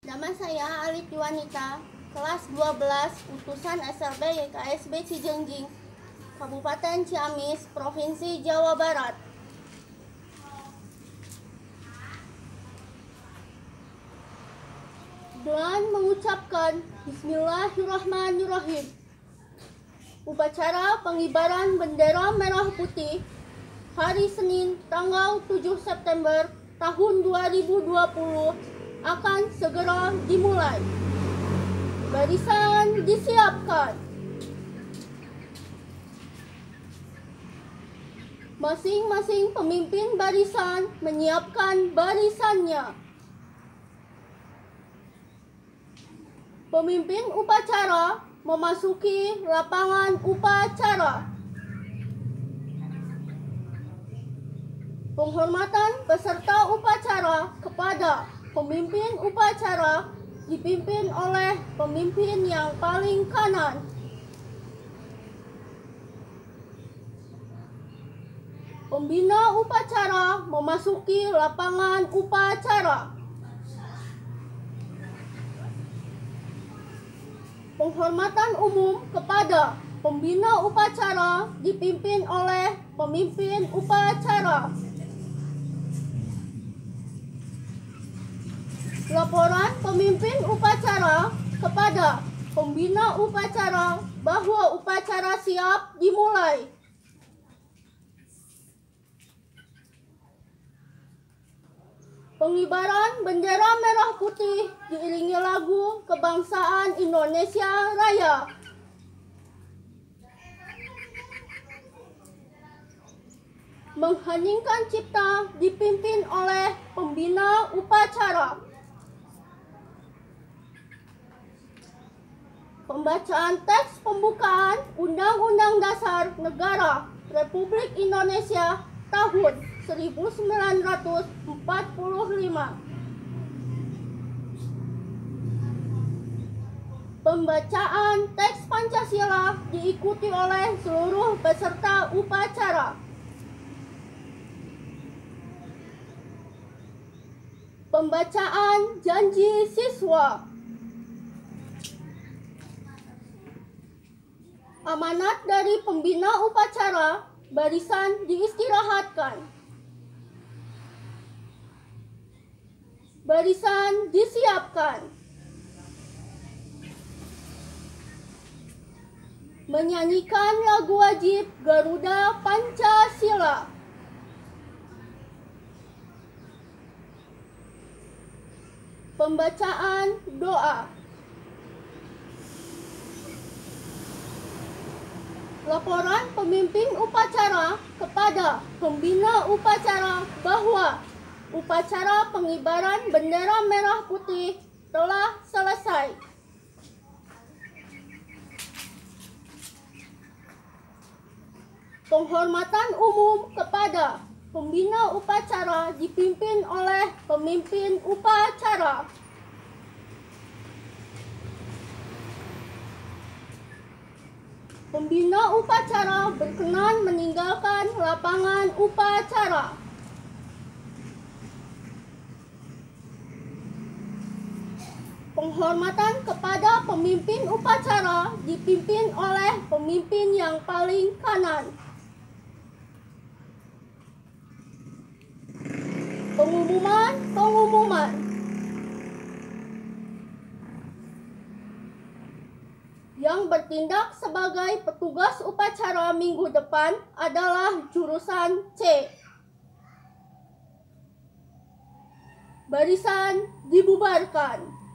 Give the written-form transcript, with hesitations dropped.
Nama saya Alit Yuwanita, kelas 12, utusan SLB YKSB Cijengjing, Kabupaten Ciamis, Provinsi Jawa Barat. Dengan mengucapkan Bismillahirrahmanirrahim, upacara pengibaran bendera merah putih hari Senin tanggal 7 September tahun 2020 akan segera dimulai. Barisan disiapkan. Masing-masing pemimpin barisan menyiapkan barisannya. Pemimpin upacara memasuki lapangan upacara. Penghormatan peserta upacara kepada pemimpin upacara dipimpin oleh pemimpin yang paling kanan. Pembina upacara memasuki lapangan upacara. Penghormatan umum kepada pembina upacara dipimpin oleh pemimpin upacara. Laporan pemimpin upacara kepada pembina upacara bahwa upacara siap dimulai. Pengibaran bendera merah putih diiringi lagu kebangsaan Indonesia Raya. Mengheningkan cipta dipimpin oleh pembina upacara. Pembacaan teks pembukaan Undang-Undang Dasar Negara Republik Indonesia tahun 1945. Pembacaan teks Pancasila diikuti oleh seluruh peserta upacara. Pembacaan janji siswa. Amanat dari pembina upacara, barisan diistirahatkan. Barisan disiapkan. Menyanyikan lagu wajib Garuda Pancasila. Pembacaan doa. Laporan pemimpin upacara kepada pembina upacara bahwa upacara pengibaran bendera merah putih telah selesai. Penghormatan umum kepada pembina upacara dipimpin oleh pemimpin upacara. Pembina upacara berkenan meninggalkan lapangan upacara. Penghormatan kepada pemimpin upacara dipimpin oleh pemimpin yang paling kanan. Pengumuman. Yang bertindak sebagai petugas upacara minggu depan adalah jurusan C. Barisan dibubarkan.